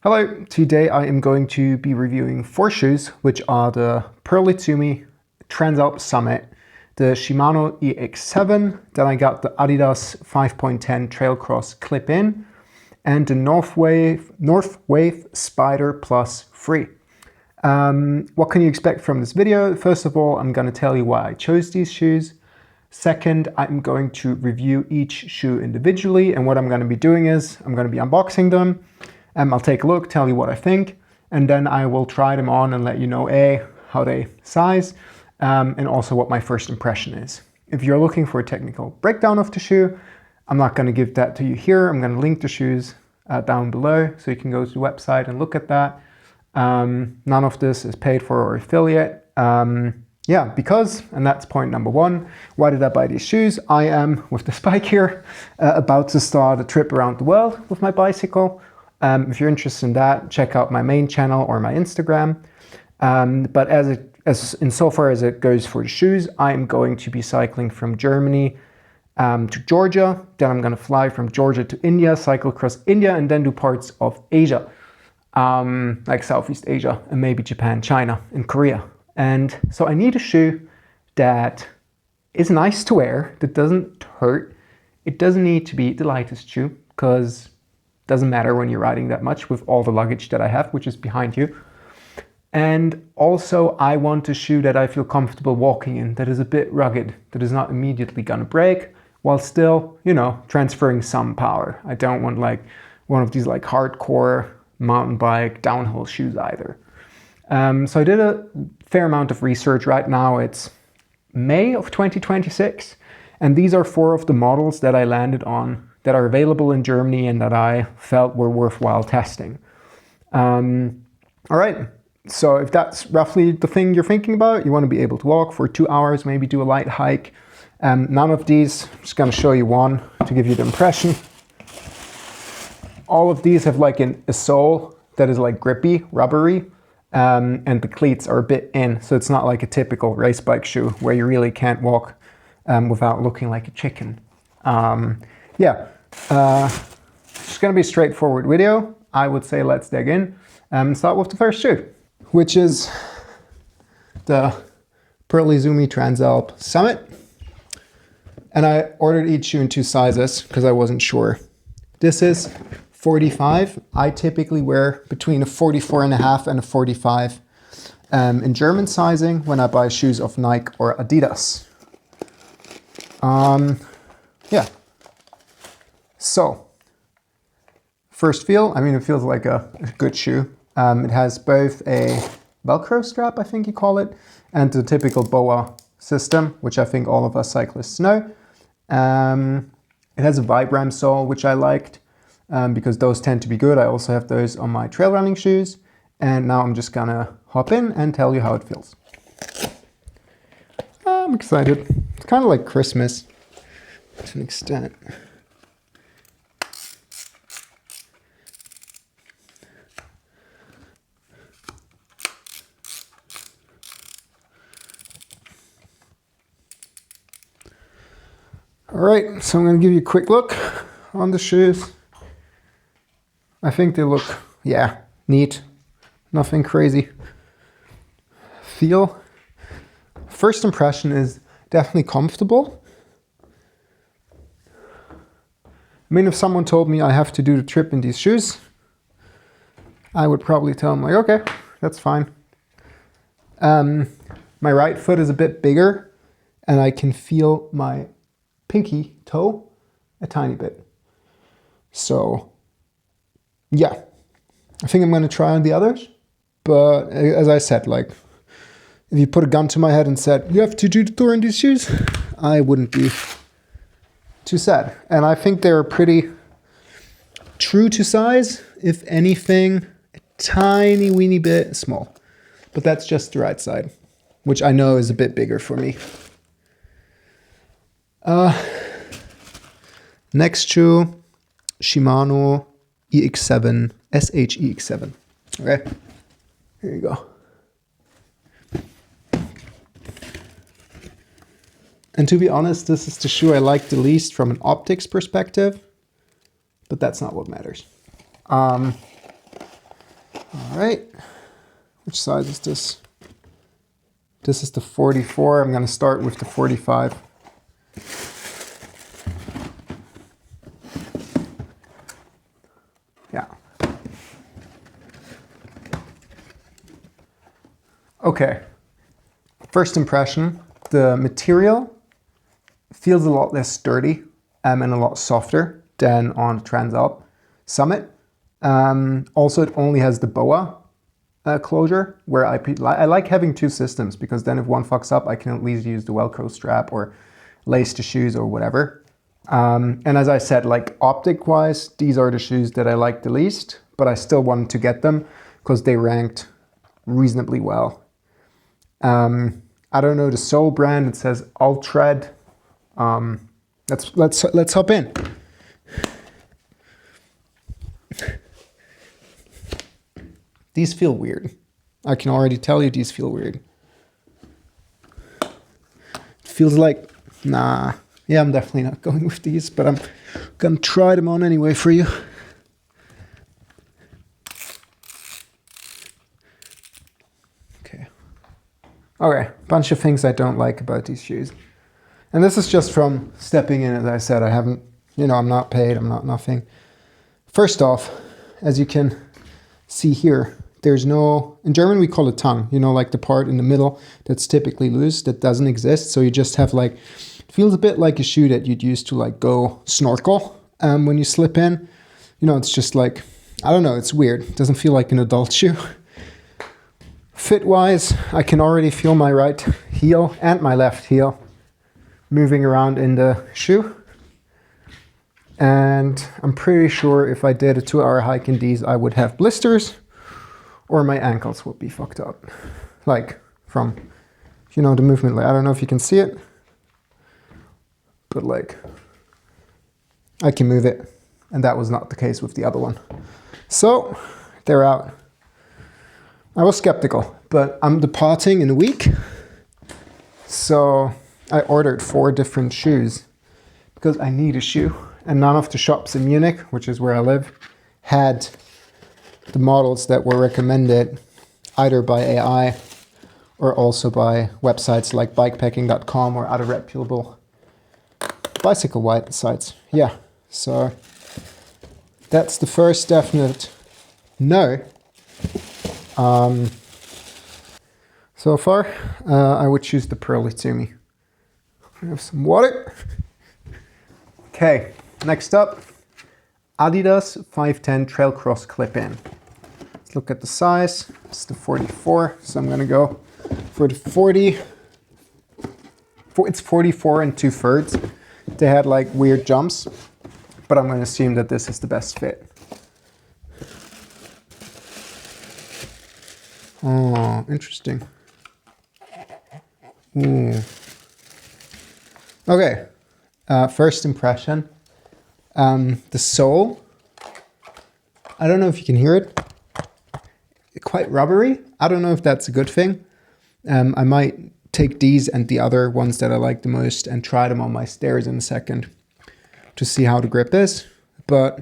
Hello, today I am going to be reviewing 4 shoes, which are the iZumi X-Alp Summit, the Shimano EX7, then I got the Adidas 5.10 Trailcross clip-in, and the Northwave Spider Plus Free. What can you expect from this video? First of all, I'm going to tell you why I chose these shoes. Second, I'm going to review each shoe individually, and what I'm going to be doing is I'm going to be unboxing them. I'll take a look, tell you what I think, and then I will try them on and let you know how they size, and also what my first impression is. If you're looking for a technical breakdown of the shoe, I'm not going to give that to you here. I'm going to link the shoes down below, so you can go to the website and look at that. None of this is paid for or affiliate. Yeah, because, and that's point number 1, why did I buy these shoes? I am, with this bike here, about to start a trip around the world with my bicycle. If you're interested in that, check out my main channel or my Instagram. But insofar as it goes for the shoes, I'm going to be cycling from Germany to Georgia. Then I'm going to fly from Georgia to India, cycle across India, and then do parts of Asia, like Southeast Asia, and maybe Japan, China, and Korea. And so I need a shoe that is nice to wear, that doesn't hurt. It doesn't need to be the lightest shoe, because doesn't matter when you're riding that much with all the luggage that I have, which is behind you. And also I want a shoe that I feel comfortable walking in, that is a bit rugged, that is not immediately gonna break, while still, you know, transferring some power. I don't want like one of these like hardcore mountain bike downhill shoes either. So I did a fair amount of research. Right now it's May of 2026, and these are 4 of the models that I landed on that are available in Germany and that I felt were worthwhile testing. All right, so if that's roughly the thing you're thinking about, you want to be able to walk for 2 hours, maybe do a light hike. None of these, I'm just going to show you one to give you the impression. All of these have like a sole that is like grippy, rubbery, and the cleats are a bit in, so it's not like a typical race bike shoe where you really can't walk without looking like a chicken. Yeah, it's going to be a straightforward video. I would say let's dig in and start with the first shoe, which is the iZumi X-Alp Summit. And I ordered each shoe in 2 sizes because I wasn't sure. This is 45. I typically wear between a 44.5 and a 45 in German sizing when I buy shoes of Nike or Adidas. Yeah. So, first feel, I mean, it feels like a good shoe. It has both a Velcro strap, I think you call it, and the typical BOA system, which I think all of us cyclists know. It has a Vibram sole, which I liked, because those tend to be good. I also have those on my trail running shoes. And now I'm just gonna hop in and tell you how it feels. I'm excited. It's kind of like Christmas to an extent. All right, so I'm going to give you a quick look on the shoes. I think they look, yeah, neat. Nothing crazy. Feel. First impression is definitely comfortable. I mean, if someone told me I have to do the trip in these shoes, I would probably tell them like, okay, that's fine. My right foot is a bit bigger and I can feel my pinky toe a tiny bit. So yeah, I think I'm going to try on the others. But as I said, like, if you put a gun to my head and said, you have to do the tour in these shoes, I wouldn't be too sad. And I think they're pretty true to size, if anything, a tiny weeny bit small. But that's just the right side, which I know is a bit bigger for me. Next shoe, Shimano EX7, EX7. Okay, here you go. And to be honest, this is the shoe I like the least from an optics perspective, but that's not what matters. All right, which size is this? This is the 44. I'm gonna start with the 45. Yeah. Okay, first impression, the material feels a lot less sturdy and a lot softer than on Transalp Summit. Also, it only has the BOA closure, where I like having two systems, because then if one fucks up, I can at least use the Velcro strap or lace the shoes or whatever. And as I said, like optic-wise, these are the shoes that I like the least, but I still wanted to get them because they ranked reasonably well. I don't know the sole brand. It says Ultred. Let's hop in. These feel weird. I can already tell you these feel weird. It feels like, nah. Yeah, I'm definitely not going with these, but I'm gonna try them on anyway for you. Okay. Okay, bunch of things I don't like about these shoes. And this is just from stepping in, as I said. I haven't, I'm not paid, I'm not nothing. First off, as you can see here, there's no, in German we call it tongue, like the part in the middle that's typically loose, that doesn't exist. So you just have like, it feels a bit like a shoe that you'd use to like go snorkel when you slip in. It's just like, I don't know, it's weird. It doesn't feel like an adult shoe. Fit-wise, I can already feel my right heel and my left heel moving around in the shoe. And I'm pretty sure if I did a 2-hour hike in these, I would have blisters or my ankles would be fucked up. Like from, the movement. Like, I don't know if you can see it, but like I can move it. And that was not the case with the other one. So they're out. I was skeptical, but I'm departing in a week. So I ordered 4 different shoes because I need a shoe. And none of the shops in Munich, which is where I live, had the models that were recommended either by AI or also by websites like bikepacking.com or other reputable bicycle sites. Yeah, so that's the first definite no. So far, I would choose the Pearl iZumi. I have some water. Okay, next up, Adidas 510 Trailcross clip-in. Let's look at the size. It's the 44, so I'm gonna go for the 40. It's 44 and 2/3. They had like weird jumps, but I'm gonna assume that this is the best fit. Oh, interesting. Ooh. Okay, first impression. The sole, I don't know if you can hear it. Quite rubbery. I don't know if that's a good thing. I might take these and the other ones that I like the most and try them on my stairs in a second to see how the grip is. But,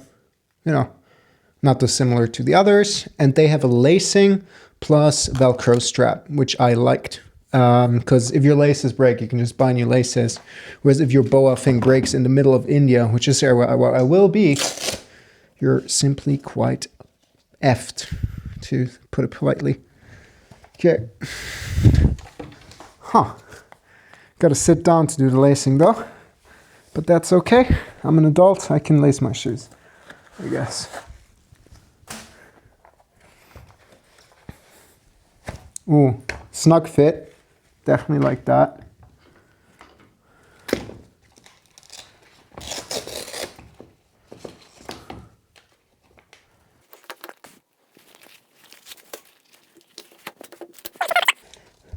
not dissimilar to the others. And they have a lacing plus Velcro strap, which I liked. Because if your laces break, you can just buy new laces. Whereas if your BOA thing breaks in the middle of India, which is where I will be, you're simply quite effed, to put it politely. Okay. Gotta sit down to do the lacing though. But that's okay. I'm an adult, I can lace my shoes, I guess. Ooh, snug fit. Definitely like that.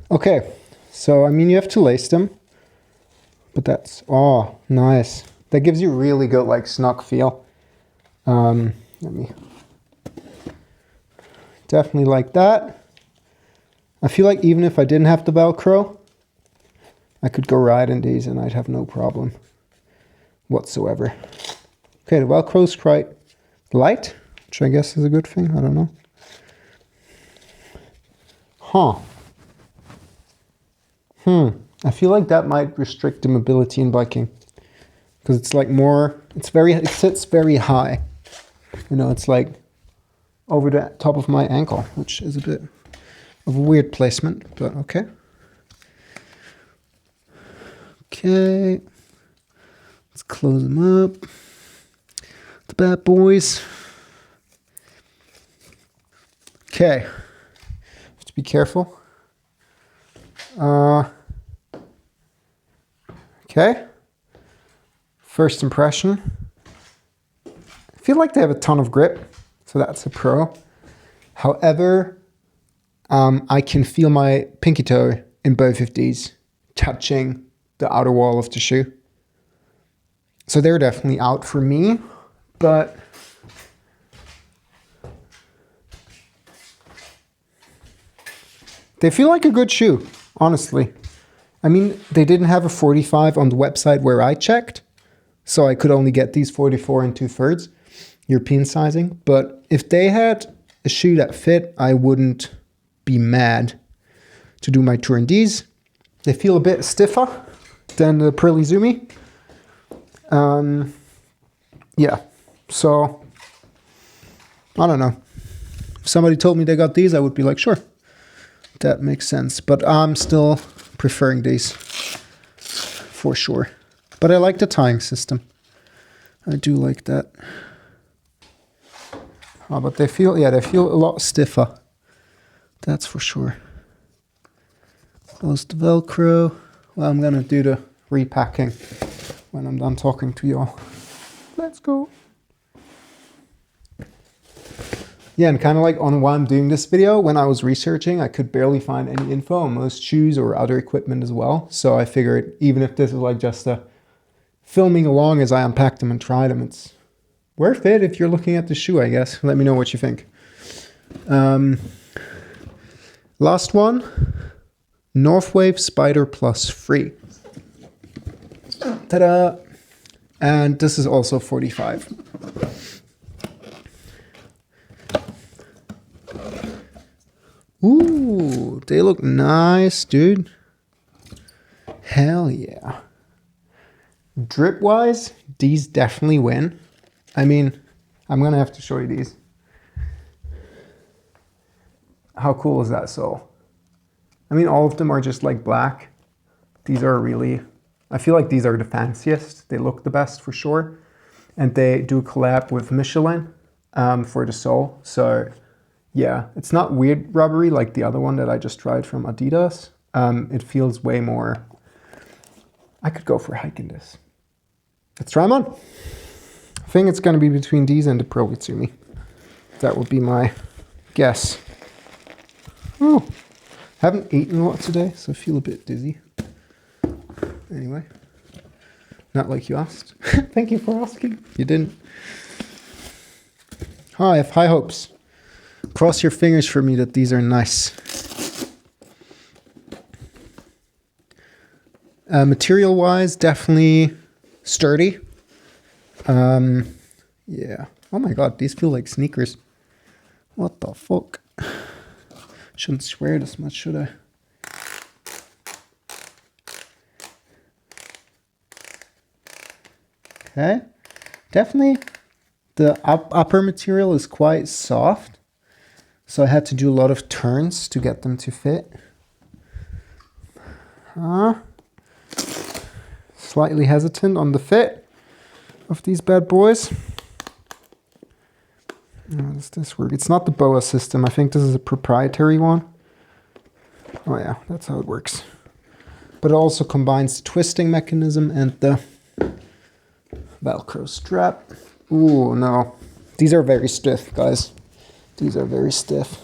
Okay, so you have to lace them, but that's, oh, nice. That gives you really good like snug feel. Let me, definitely like that. I feel like even if I didn't have the Velcro, I could go ride in these and I'd have no problem whatsoever. Okay, the Velcro is quite light, which I guess is a good thing. I don't know. Huh. I feel like that might restrict the mobility in biking. Because it's like more, it sits very high. You know, it's like over the top of my ankle, which is a bit of a weird placement, but okay. Okay. Let's close them up. The bad boys. Okay. Have to be careful. Okay. First impression. I feel like they have a ton of grip, so that's a pro. However, I can feel my pinky toe in both of these touching the outer wall of the shoe. So they're definitely out for me, but they feel like a good shoe, honestly. I mean, they didn't have a 45 on the website where I checked, so I could only get these 44 and 2/3 European sizing. But if they had a shoe that fit, I wouldn't be mad to do my tour in these. They feel a bit stiffer than the iZumi. Yeah, so I don't know. If somebody told me they got these, I would be like, sure, that makes sense. But I'm still preferring these for sure. But I like the tying system. I do like that. Oh, but they feel a lot stiffer. That's for sure. Close the Velcro. Well, I'm gonna do the repacking when I'm done talking to y'all. Let's go. Yeah, and kind of like on why I'm doing this video, when I was researching, I could barely find any info on most shoes or other equipment as well. So I figured even if this is like just a filming along as I unpack them and try them, it's worth it if you're looking at the shoe, I guess. Let me know what you think. Last one, Northwave Spider Plus Free. Ta-da! And this is also 45. Ooh, they look nice, dude. Hell yeah. Drip-wise, these definitely win. I mean, I'm gonna have to show you these. How cool is that sole? I mean, all of them are just like black. These are really, I feel like these are the fanciest. They look the best for sure. And they do collab with Michelin for the sole. So yeah, it's not weird rubbery like the other one that I just tried from Adidas. It feels way more, I could go for a hike in this. Let's try them on. I think it's gonna be between these and the Pro iZumi. That would be my guess. Oh, haven't eaten a lot today, so I feel a bit dizzy. Anyway, not like you asked. Thank you for asking. You didn't. I have high hopes. Cross your fingers for me that these are nice. Material-wise, definitely sturdy. Yeah. Oh my god, these feel like sneakers. What the fuck? Shouldn't swear this much, should I? Okay. Definitely the upper material is quite soft. So I had to do a lot of turns to get them to fit. Slightly hesitant on the fit of these bad boys. How does this work? It's not the BOA system. I think this is a proprietary one. Oh yeah, that's how it works. But it also combines the twisting mechanism and the Velcro strap. Ooh, no. These are very stiff, guys. These are very stiff.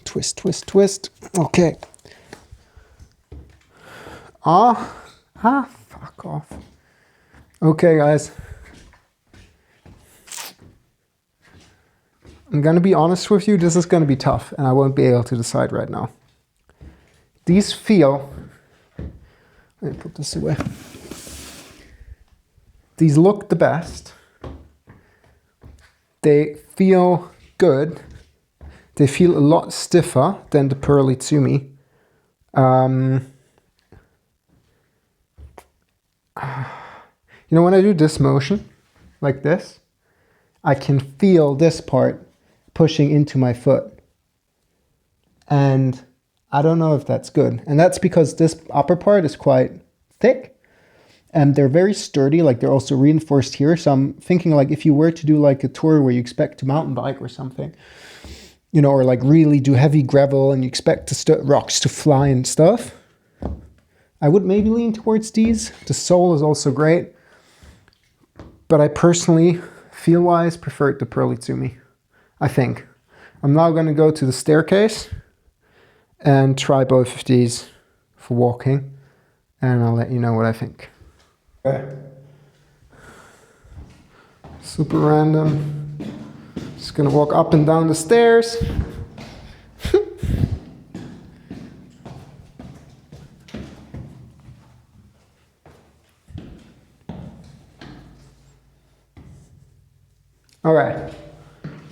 Twist, twist, twist. Okay. Fuck off. Okay, guys. I'm gonna be honest with you, this is gonna be tough, and I won't be able to decide right now. These feel... Let me put this away. These look the best. They feel good. They feel a lot stiffer than the Pearl iZumi. You know, when I do this motion, like this, I can feel this part pushing into my foot. And I don't know if that's good. And that's because this upper part is quite thick. And they're very sturdy, like they're also reinforced here. So I'm thinking like if you were to do like a tour where you expect to mountain bike or something, you know, or like really do heavy gravel and you expect rocks to fly and stuff, I would maybe lean towards these. The sole is also great. But I personally, feel-wise, preferred the Pearl iZumi, I think. I'm now going to go to the staircase and try both of these for walking. And I'll let you know what I think. Okay. Super random. Just gonna walk up and down the stairs. All right.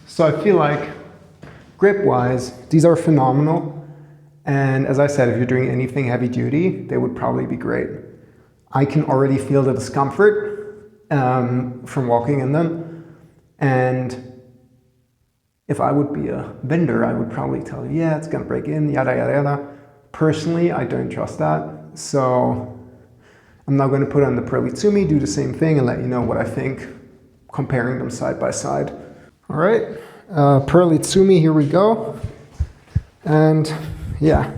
So I feel like grip-wise, these are phenomenal. And as I said, if you're doing anything heavy duty, they would probably be great. I can already feel the discomfort from walking in them. And if I would be a vendor, I would probably tell you, yeah, it's gonna break in, yada, yada, yada. Personally, I don't trust that. So I'm now gonna put on the Pearl iZumi, do the same thing and let you know what I think, comparing them side by side. All right, Pearl iZumi, here we go. And yeah.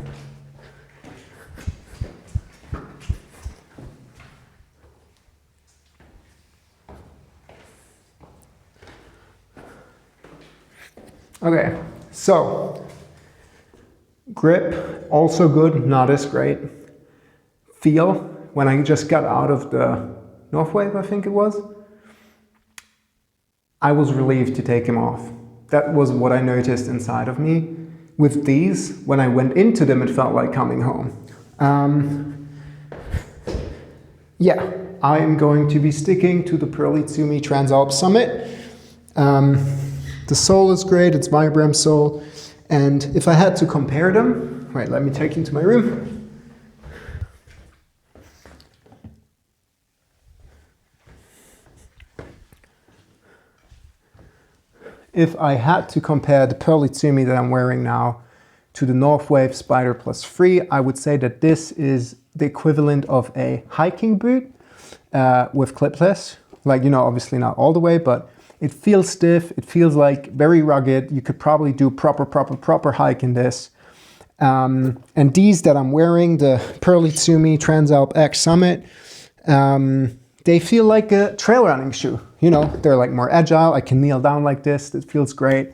Okay, so grip, also good, not as great. Feel, when I just got out of the Northwave, I think it was, I was relieved to take him off. That was what I noticed inside of me. With these, when I went into them, it felt like coming home. Yeah, I'm going to be sticking to the Pearl iZumi X-Alp Summit. The sole is great, it's Vibram sole. And if I had to compare them, wait, let me take you to my room. If I had to compare the Pearl iZumi that I'm wearing now to the Northwave Spider Plus 3, I would say that this is the equivalent of a hiking boot with clipless. Like, you know, obviously not all the way, but it feels stiff, it feels like very rugged. You could probably do proper hike in this. And these that I'm wearing, the Pearl iZumi X-Alp Summit, they feel like a trail running shoe. You know, they're like more agile. I can kneel down like this, it feels great.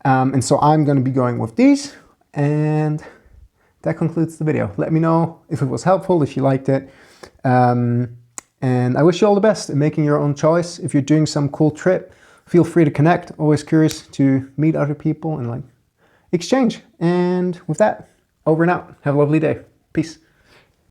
And so I'm gonna be going with these. And that concludes the video. Let me know if it was helpful, if you liked it. And I wish you all the best in making your own choice. If you're doing some cool trip, feel free to connect. Always curious to meet other people and like exchange. And with that, over and out. Have a lovely day. Peace.